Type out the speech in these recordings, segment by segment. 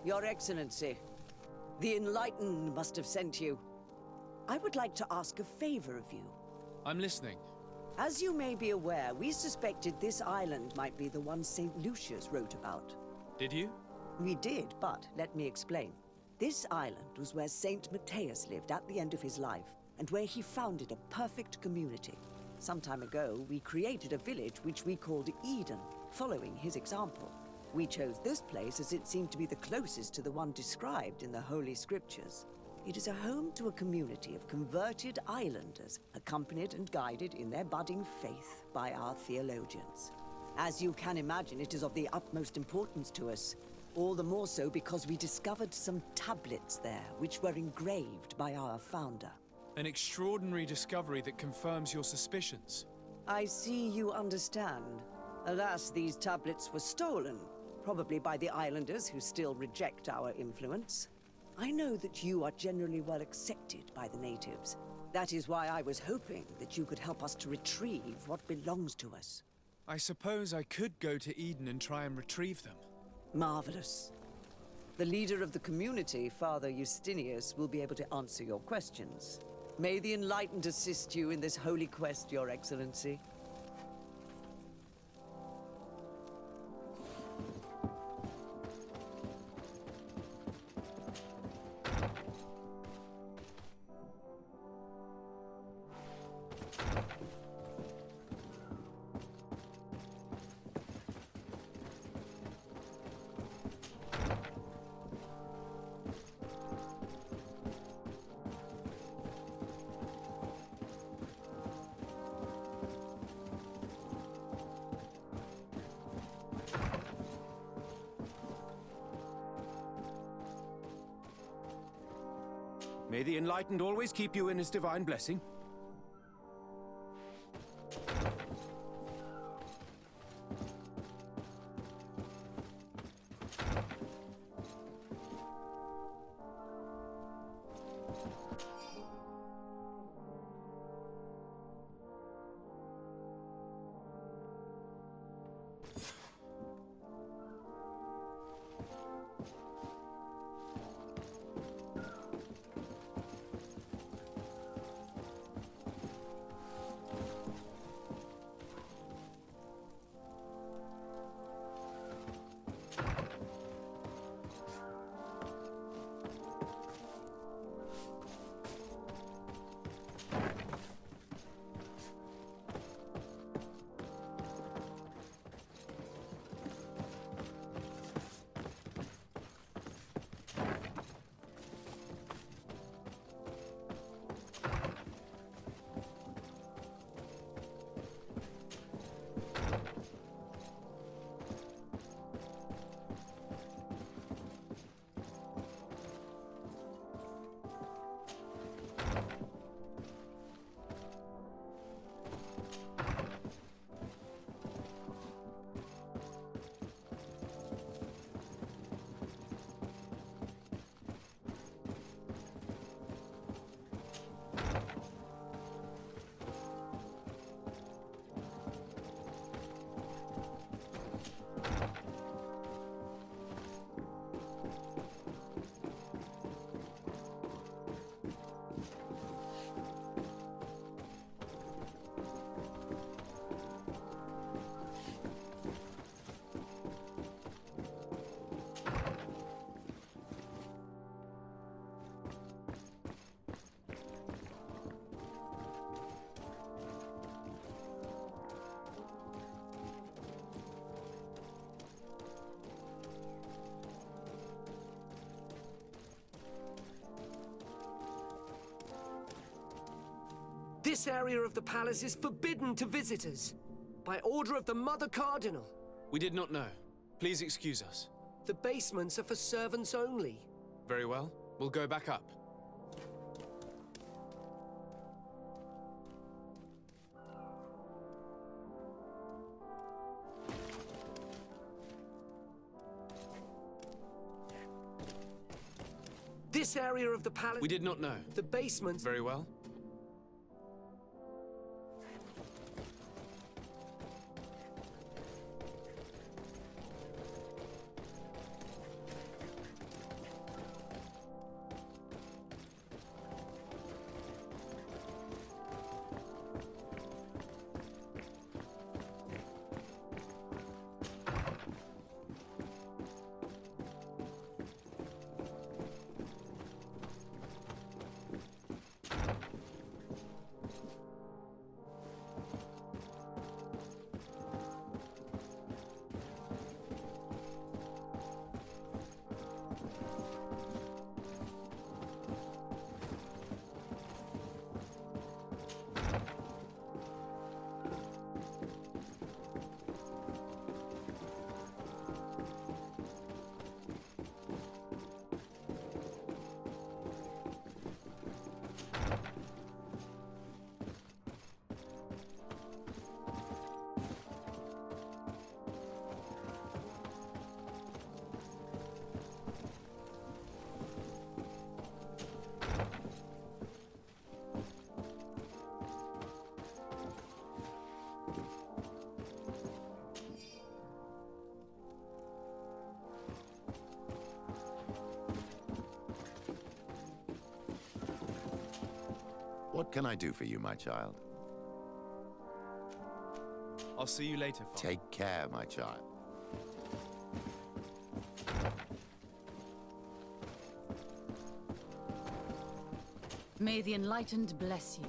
Your Excellency, the Enlightened must have sent you. I would like to ask a favor of you. I'm listening. As you may be aware, we suspected this island might be the one St. Lucius wrote about. Did you? We did, but let me explain. This island was where Saint Matthias lived at the end of his life, and where he founded a perfect community. Some time ago, we created a village which we called Eden, following his example. We chose this place as it seemed to be the closest to the one described in the Holy Scriptures. It is a home to a community of converted islanders, accompanied and guided in their budding faith by our theologians. As you can imagine, it is of the utmost importance to us. All the more so because we discovered some tablets there, which were engraved by our founder. An extraordinary discovery that confirms your suspicions. I see you understand. Alas, these tablets were stolen, probably by the islanders who still reject our influence. I know that you are generally well accepted by the natives. That is why I was hoping that you could help us to retrieve what belongs to us. I suppose I could go to Eden and try and retrieve them. Marvelous. The leader of the community, Father Justinius, will be able to answer your questions. May the Enlightened assist you in this holy quest, Your Excellency. May the Enlightened always keep you in his divine blessing. This area of the palace is forbidden to visitors, by order of the Mother Cardinal. We did not know. Please excuse us. The basements are for servants only. Very well. We'll go back up. This area of the palace... We did not know. The basements... Very well. What can I do for you, my child? I'll see you later, Father. Take care, my child. May the Enlightened bless you.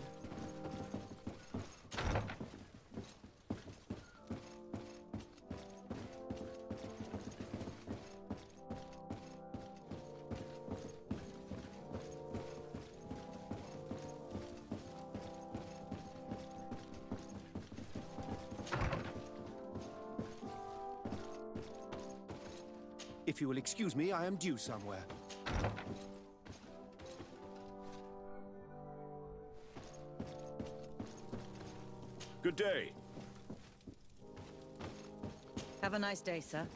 If you will excuse me, I am due somewhere. Good day. Have a nice day, sir.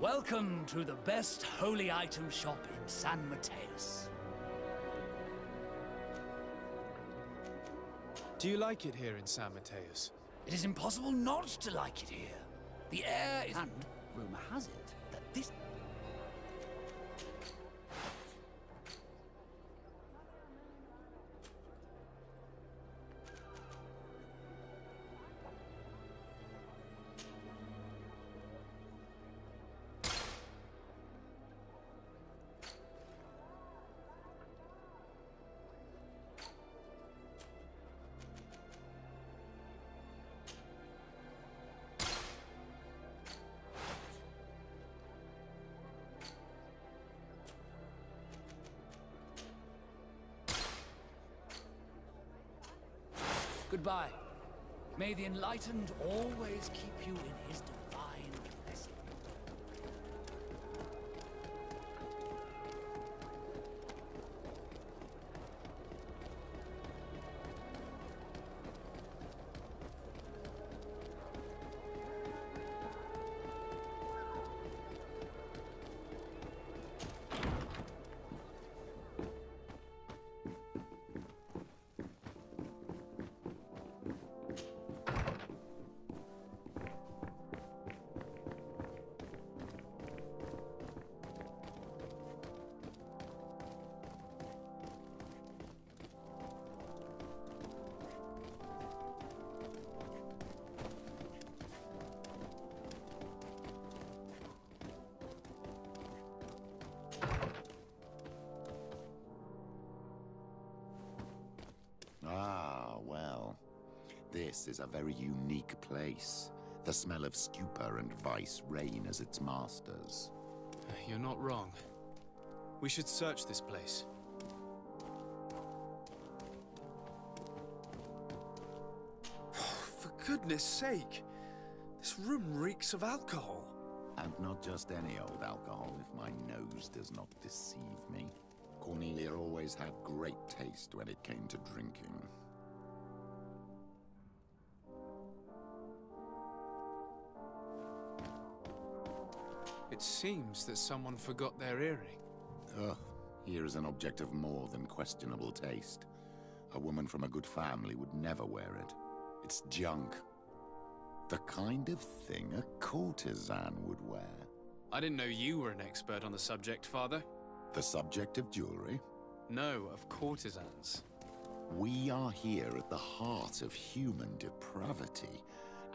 Welcome to the best holy item shop in San Mateus. Do you like it here in San Mateus? It is impossible not to like it here. The air is... And rumor has it that this... Goodbye. May the Enlightened always keep you in his divine blessing. Ah, well. This is a very unique place. The smell of stupor and vice reign as its masters. You're not wrong. We should search this place. For goodness sake! This room reeks of alcohol. And not just any old alcohol, if my nose does not deceive me. Cornelia always had great taste when it came to drinking. It seems that someone forgot their earring. Ugh, here is an object of more than questionable taste. A woman from a good family would never wear it. It's junk. The kind of thing a courtesan would wear. I didn't know you were an expert on the subject, Father. The subject of jewelry? No, of courtesans. We are here at the heart of human depravity.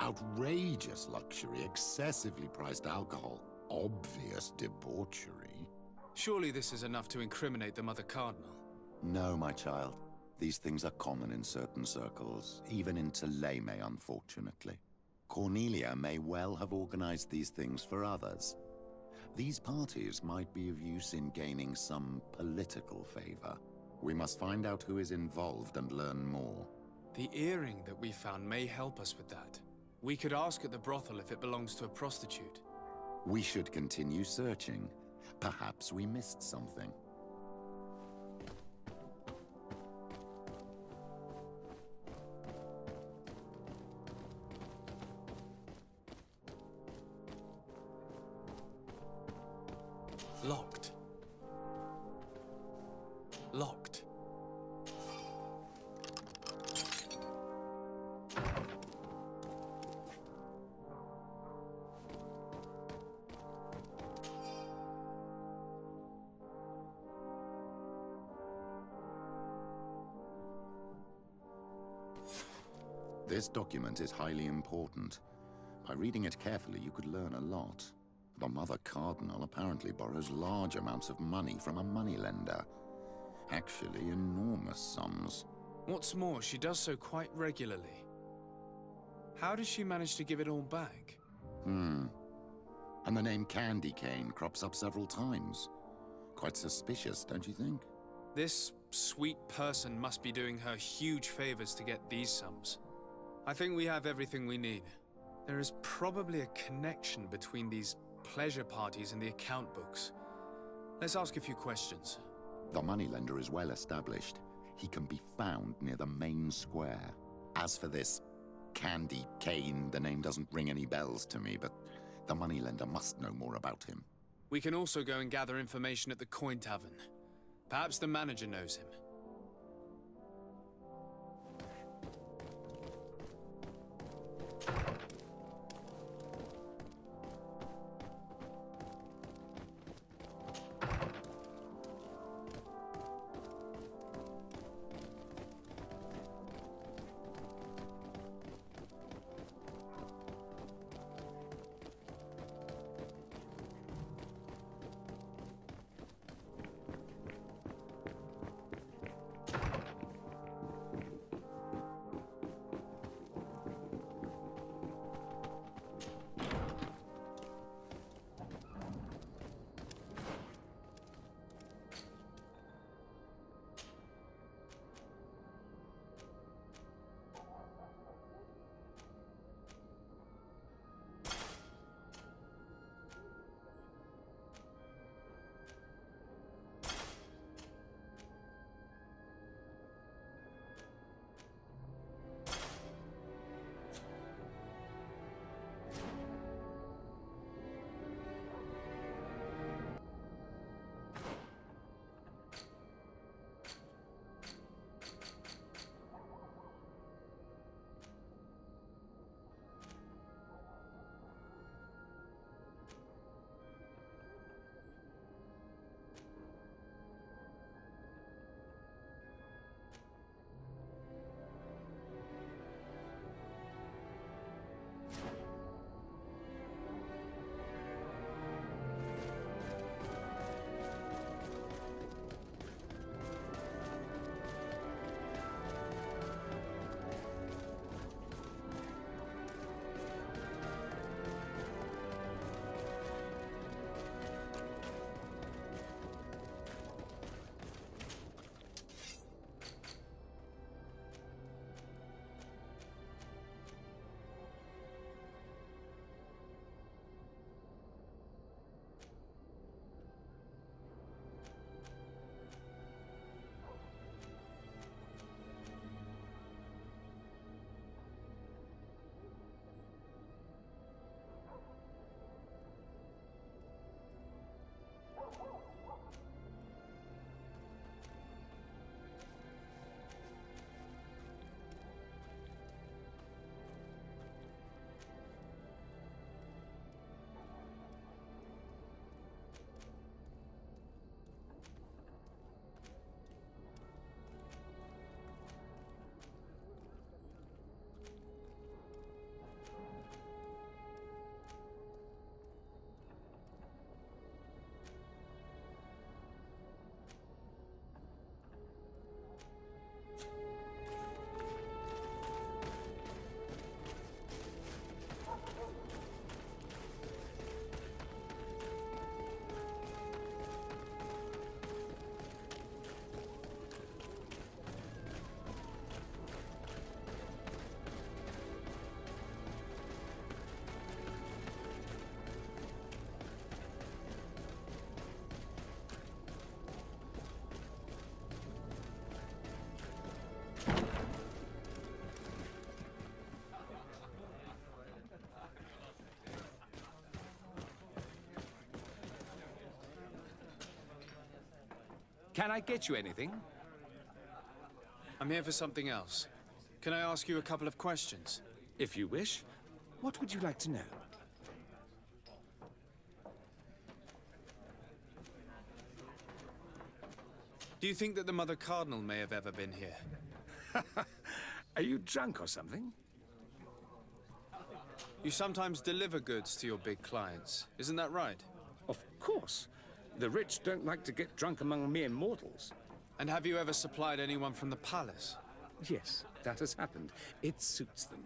Outrageous luxury, excessively priced alcohol, obvious debauchery. Surely this is enough to incriminate the Mother Cardinal. No, my child. These things are common in certain circles, even in Thélème, unfortunately. Cornelia may well have organized these things for others. These parties might be of use in gaining some political favor. We must find out who is involved and learn more. The earring that we found may help us with that. We could ask at the brothel if it belongs to a prostitute. We should continue searching. Perhaps we missed something. Locked. Locked. This document is highly important. By reading it carefully, you could learn a lot. The Mother Cardinal apparently borrows large amounts of money from a moneylender. Actually, enormous sums. What's more, she does so quite regularly. How does she manage to give it all back? And the name Candy Cane crops up several times. Quite suspicious, don't you think? This sweet person must be doing her huge favors to get these sums. I think we have everything we need. There is probably a connection between these pleasure parties and the account books. Let's ask a few questions. The moneylender is well established. He can be found near the main square. As for this Candy Cane, the name doesn't ring any bells to me, but The moneylender must know more about him. We can also go and gather information at the Coin Tavern. Perhaps the manager knows him. Can I get you anything? I'm here for something else. Can I ask you a couple of questions? If you wish. What would you like to know? Do you think that the Mother Cardinal may have ever been here? Are you drunk or something? You sometimes deliver goods to your big clients, isn't that right? Of course. The rich don't like to get drunk among mere mortals. And have you ever supplied anyone from the palace? Yes, that has happened. It suits them.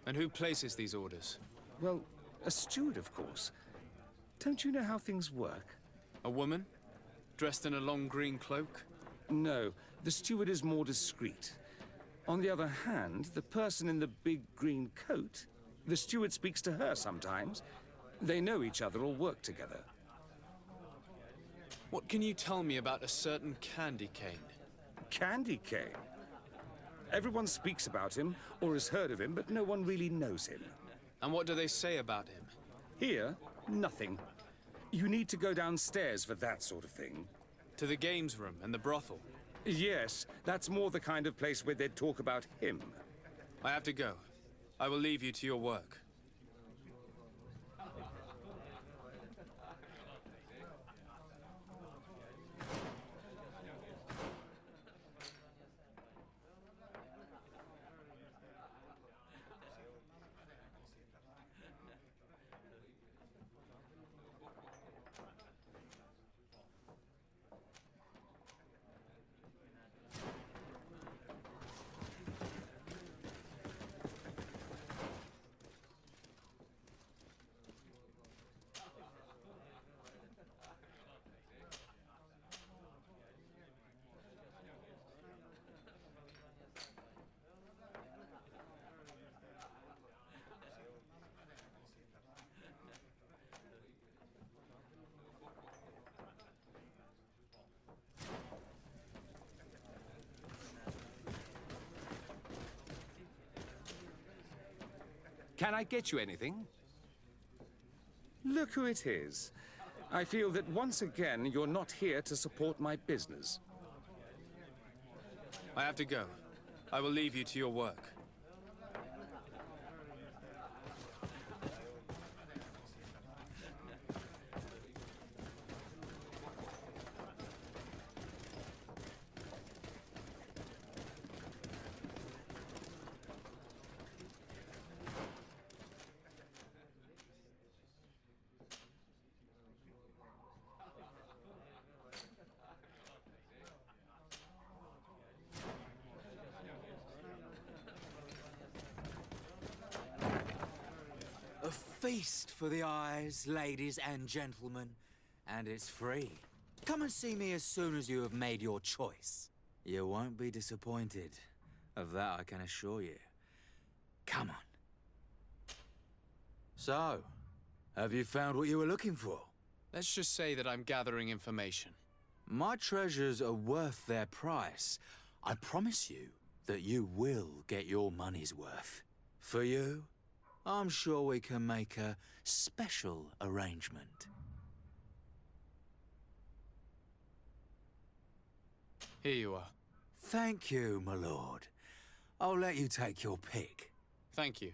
And who places these orders? Well, a steward, of course. Don't you know how things work? A woman? Dressed in a long green cloak? No, the steward is more discreet. On the other hand, the person in the big green coat, the steward speaks to her sometimes. They know each other or work together. What can you tell me about a certain Candy Cane? Candy Cane? Everyone speaks about him or has heard of him, but no one really knows him. And what do they say about him? Here, nothing. You need to go downstairs for that sort of thing. To the games room and the brothel. Yes, that's more the kind of place where they'd talk about him. I have to go. I will leave you to your work. Can I get you anything? Look who it is. I feel that once again you're not here to support my business. I have to go. I will leave you to your work. A feast for the eyes, ladies and gentlemen, and it's free. Come and see me as soon as you have made your choice. You won't be disappointed. Of that I can assure you. Come on. So, have you found what you were looking for? Let's just say that I'm gathering information. My treasures are worth their price. I promise you that you will get your money's worth. For you, I'm sure we can make a special arrangement. Here you are. Thank you, my lord. I'll let you take your pick. Thank you.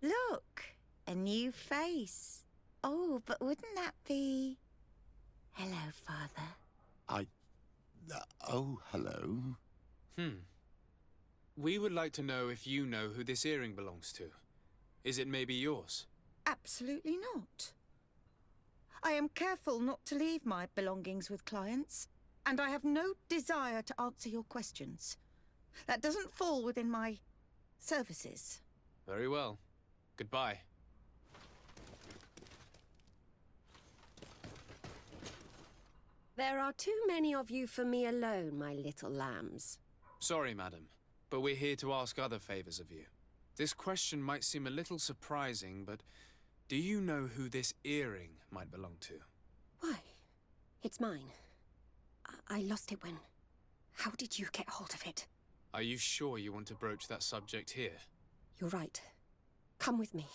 Look, a new face. Oh, but wouldn't that be... Hello, Father. Oh, hello. We would like to know if you know who this earring belongs to. Is it maybe yours? Absolutely not. I am careful not to leave my belongings with clients, and I have no desire to answer your questions. That doesn't fall within my services. Very well. Goodbye. There are too many of you for me alone, my little lambs. Sorry, madam, but we're here to ask other favors of you. This question might seem a little surprising, but do you know who this earring might belong to? Why? It's mine. I lost it when... How did you get hold of it? Are you sure you want to broach that subject here? You're right. Come with me.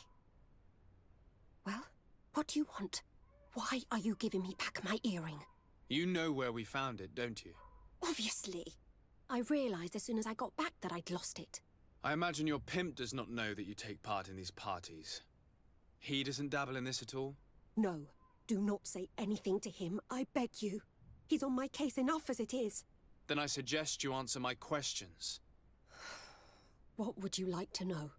Well, what do you want? Why are you giving me back my earring? You know where we found it, don't you? Obviously. I realized as soon as I got back that I'd lost it. I imagine your pimp does not know that you take part in these parties. He doesn't dabble in this at all? No. Do not say anything to him, I beg you. He's on my case enough as it is. Then I suggest you answer my questions. What would you like to know?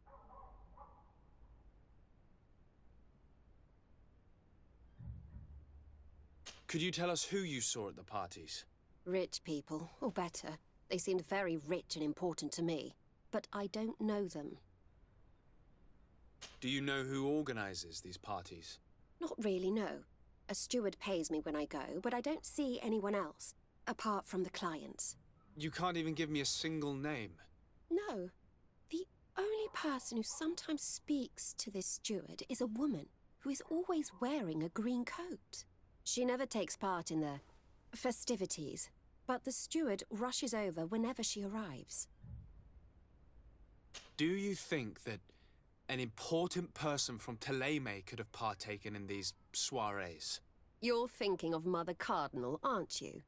Could you tell us who you saw at the parties? Rich people, or better. They seemed very rich and important to me. But I don't know them. Do you know who organizes these parties? Not really, no. A steward pays me when I go, but I don't see anyone else, apart from the clients. You can't even give me a single name. No. The only person who sometimes speaks to this steward is a woman who is always wearing a green coat. She never takes part in the festivities, but the steward rushes over whenever she arrives. Do you think that an important person from Thélème could have partaken in these soirees? You're thinking of Mother Cardinal, aren't you?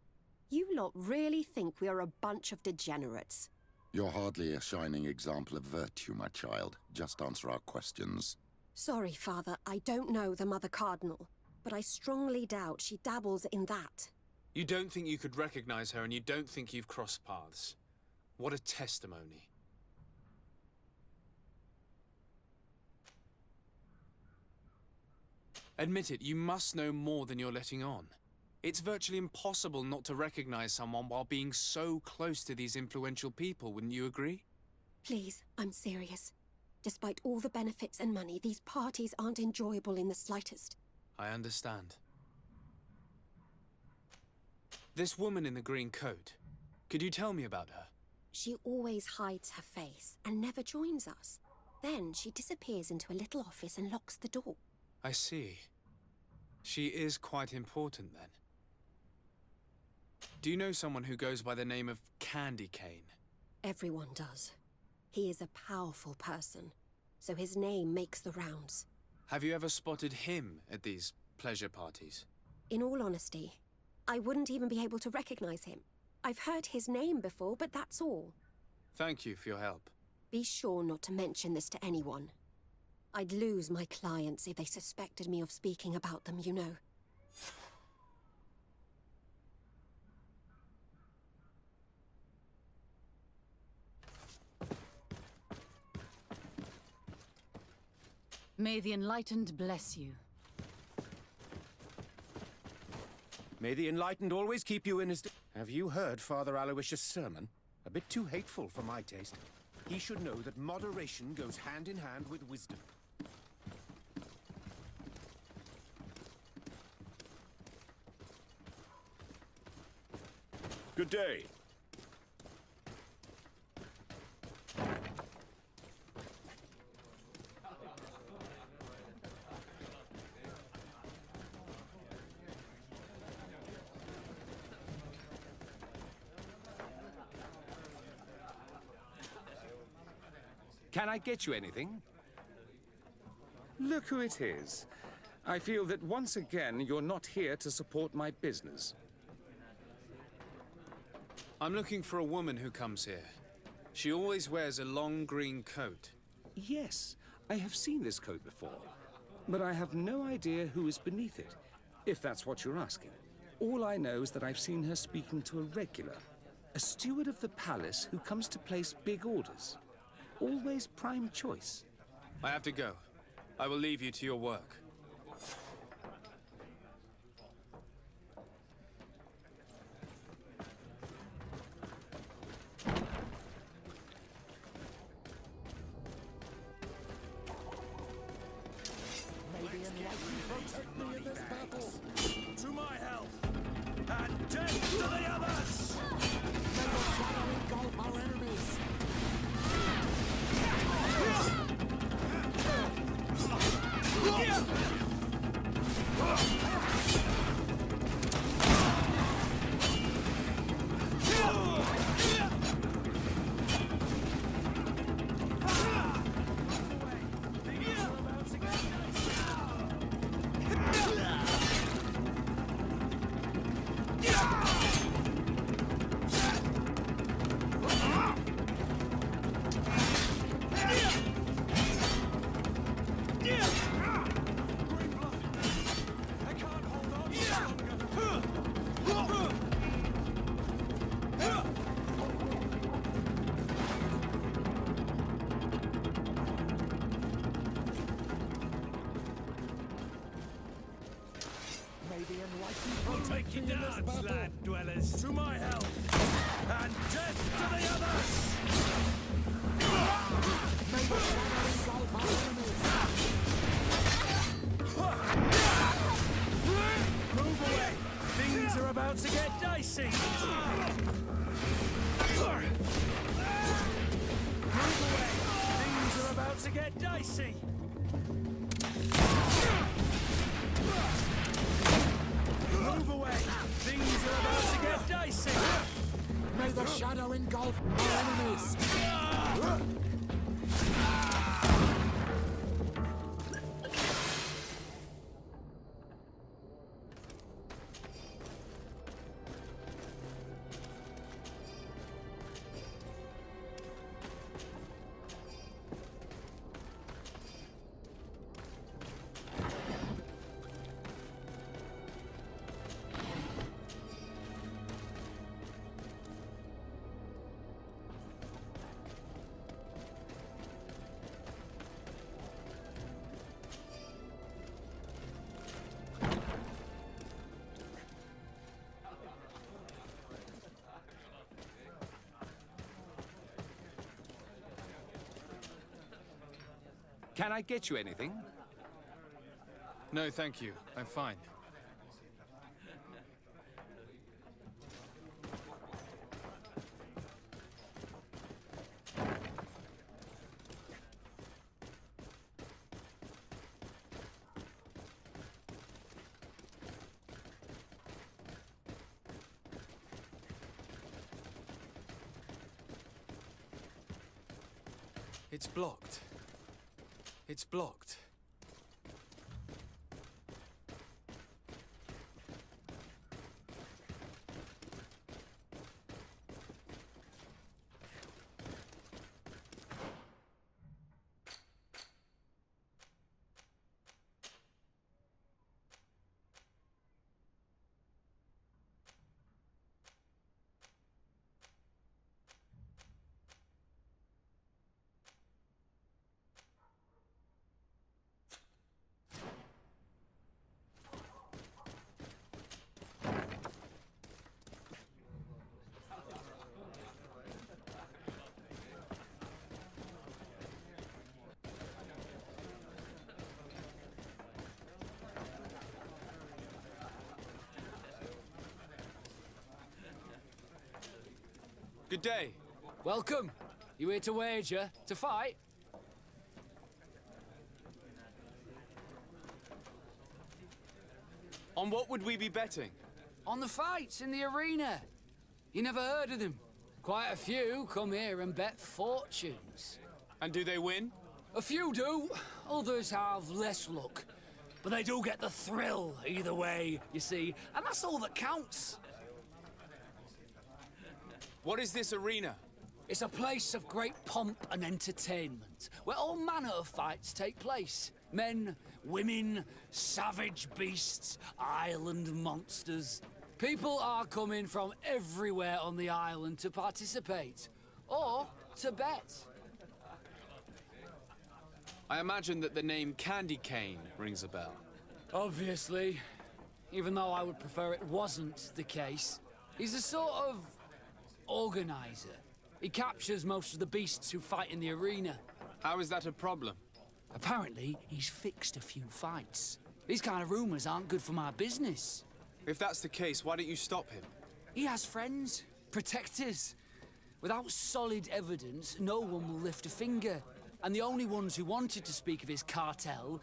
You lot really think we are a bunch of degenerates. You're hardly a shining example of virtue, my child. Just answer our questions. Sorry, Father, I don't know the Mother Cardinal, but I strongly doubt she dabbles in that. You don't think you could recognize her, and you don't think you've crossed paths. What a testimony. Admit it, you must know more than you're letting on. It's virtually impossible not to recognize someone while being so close to these influential people, wouldn't you agree? Please, I'm serious. Despite all the benefits and money, these parties aren't enjoyable in the slightest. I understand. This woman in the green coat, could you tell me about her? She always hides her face and never joins us. Then she disappears into a little office and locks the door. I see. She is quite important, then. Do you know someone who goes by the name of Candy Cane? Everyone does. He is a powerful person, so his name makes the rounds. Have you ever spotted him at these pleasure parties? In all honesty, I wouldn't even be able to recognize him. I've heard his name before, but that's all. Thank you for your help. Be sure not to mention this to anyone. I'd lose my clients if they suspected me of speaking about them, you know. May the Enlightened bless you. May the Enlightened always keep you in his... Have you heard Father Aloysius' sermon? A bit too hateful for my taste. He should know that moderation goes hand in hand with wisdom. Good day. Can I get you anything? Look who it is. I feel that once again you're not here to support my business. I'm looking for a woman who comes here. She always wears a long green coat. Yes, I have seen this coat before, but I have no idea who is beneath it, if that's what you're asking. All I know is that I've seen her speaking to a regular, a steward of the palace who comes to place big orders. Always prime choice. I have to go. I will leave you to your work. Protect me in this battle! To my help! And death to the others! May your shadow engulf our enemies! Take you down, land dwellers! To my help! And death to the others! May the shadow engulf our enemies! Move away! Things are about to get dicey! Move away! Things are about to get dicey! Move away! Things are about to get dicey! shadow engulf our enemies. Can I get you anything? No, thank you. I'm fine. It's blocked. It's blocked. Good day. Welcome. You here to wager? To fight? On what would we be betting? On the fights in the arena. You never heard of them? Quite a few come here and bet fortunes. And do they win? A few do. Others have less luck. But they do get the thrill either way, you see. And that's all that counts. What is this arena? It's a place of great pomp and entertainment, where all manner of fights take place. Men, women, savage beasts, island monsters. People are coming from everywhere on the island to participate, or to bet. I imagine that the name Candy Cane rings a bell. Obviously, even though I would prefer it wasn't the case. He's a sort of organizer. He captures most of the beasts who fight in the arena. How is that a problem? Apparently, he's fixed a few fights. These kind of rumors aren't good for my business. If that's the case, why don't you stop him? He has friends, protectors. Without solid evidence, no one will lift a finger. And the only ones who wanted to speak of his cartel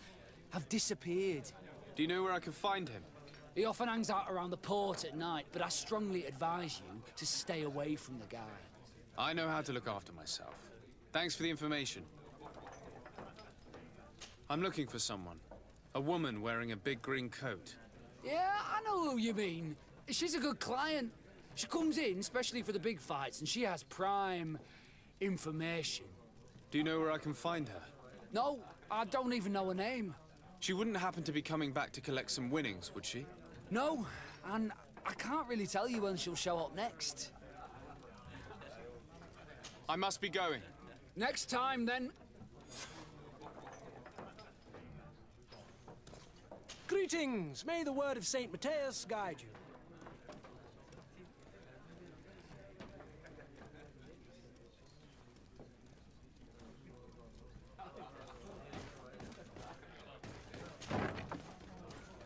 have disappeared. Do you know where I can find him? He often hangs out around the port at night, but I strongly advise you to stay away from the guy. I know how to look after myself. Thanks for the information. I'm looking for someone. A woman wearing a big green coat. Yeah, I know who you mean. She's a good client. She comes in, especially for the big fights, and she has prime information. Do you know where I can find her? No, I don't even know her name. She wouldn't happen to be coming back to collect some winnings, would she? No, and I can't really tell you when she'll show up next. I must be going. Next time, then. Greetings! May the word of Saint Matthias guide you.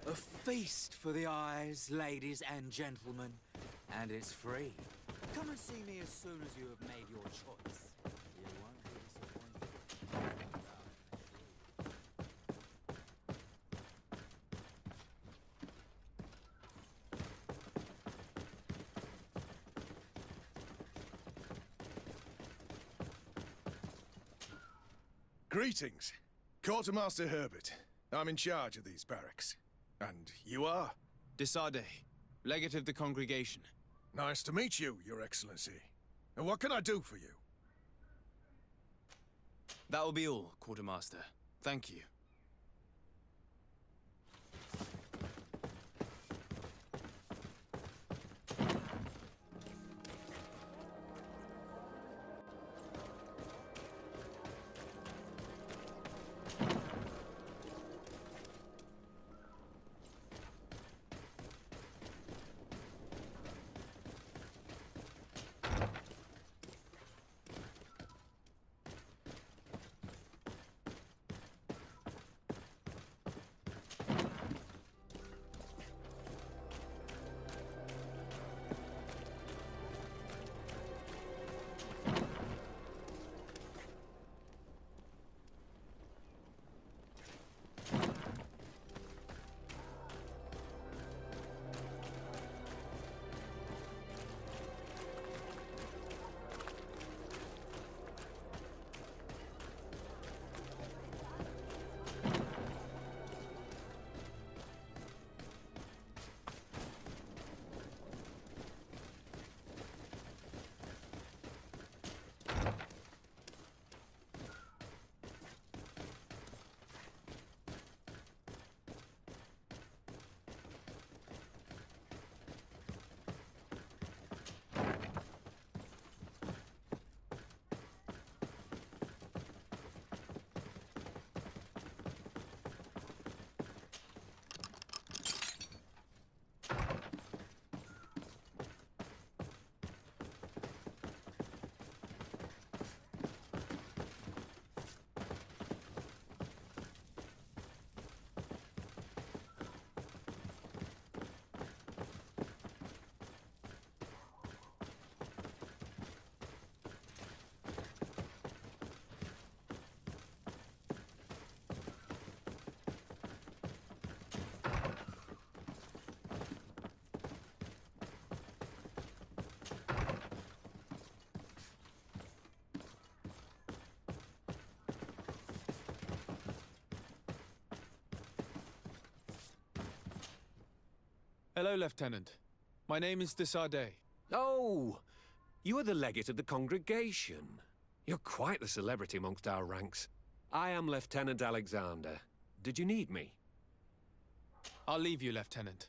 A feast for the eyes, ladies and gentlemen, and it's free. Come and see me as soon as you have made your choice. You won't be disappointed. Greetings. Quartermaster Herbert. I'm in charge of these barracks. And you are? Desade, legate of the congregation. Nice to meet you, Your Excellency. And what can I do for you? That will be all, Quartermaster. Thank you. Hello, Lieutenant. My name is Desade. Oh, you are the legate of the congregation. You're quite the celebrity amongst our ranks. I am Lieutenant Alexander. Did you need me? I'll leave you, Lieutenant.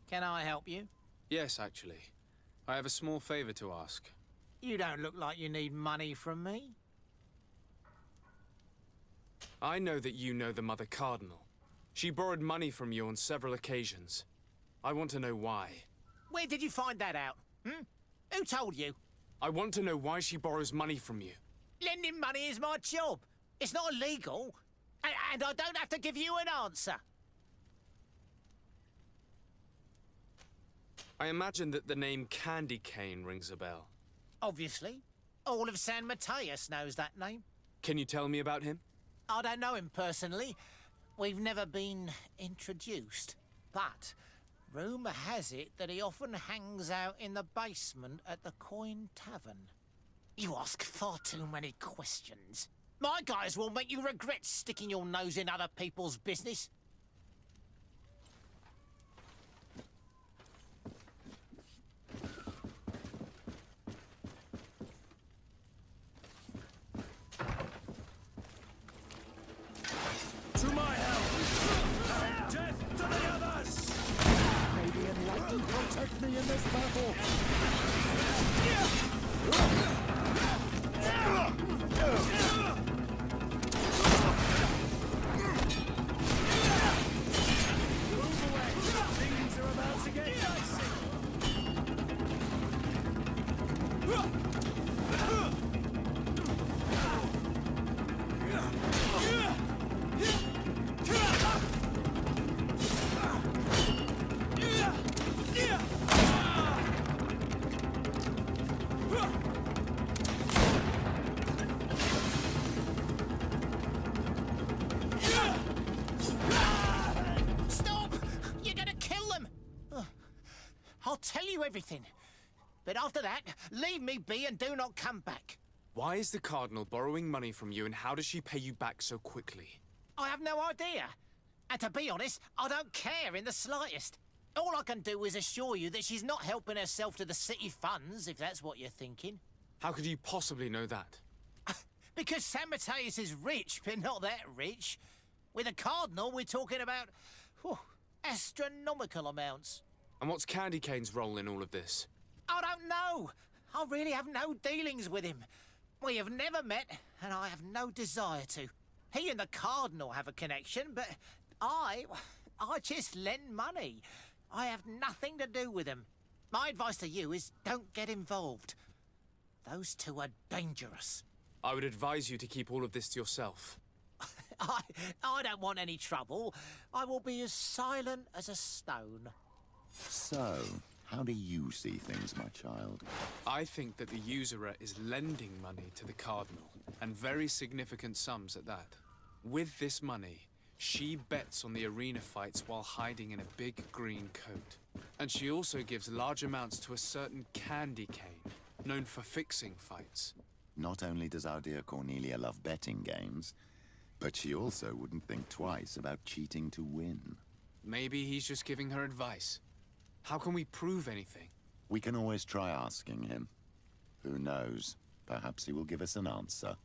Can I help you? Yes, actually. I have a small favor to ask. You don't look like you need money from me. I know that you know the Mother Cardinal. She borrowed money from you on several occasions. I want to know why. Where did you find that out? Who told you? I want to know why she borrows money from you. Lending money is my job. It's not illegal. And I don't have to give you an answer. I imagine that the name Candy Cane rings a bell. Obviously. All of San Mateus knows that name. Can you tell me about him? I don't know him personally. We've never been introduced. But Rumour has it that he often hangs out in the basement at the Coin Tavern. You ask far too many questions. My guys will make you regret sticking your nose in other people's business. To my help! Death to the others! May the Enlightened protect me in this battle! Move away! Things are about to get dicey! Stop! You're gonna kill them! I'll tell you everything. But after that, leave me be and do not come back. Why is the Cardinal borrowing money from you, and how does she pay you back so quickly? I have no idea. And to be honest, I don't care in the slightest. All I can do is assure you that she's not helping herself to the city funds, if that's what you're thinking. How could you possibly know that? Because San Mateus is rich, but not that rich. With a Cardinal, we're talking about astronomical amounts. And what's Candy Cane's role in all of this? I don't know. I really have no dealings with him. We have never met, and I have no desire to. He and the Cardinal have a connection, but I just lend money. I have nothing to do with them. My advice to you is don't get involved. Those two are dangerous. I would advise you to keep all of this to yourself. I don't want any trouble. I will be as silent as a stone. So, how do you see things, my child? I think that the usurer is lending money to the Cardinal, and very significant sums at that. With this money, she bets on the arena fights while hiding in a big green coat. And she also gives large amounts to a certain Candy Cane, known for fixing fights. Not only does our dear Cornelia love betting games, but she also wouldn't think twice about cheating to win. Maybe he's just giving her advice. How can we prove anything? We can always try asking him. Who knows? Perhaps he will give us an answer.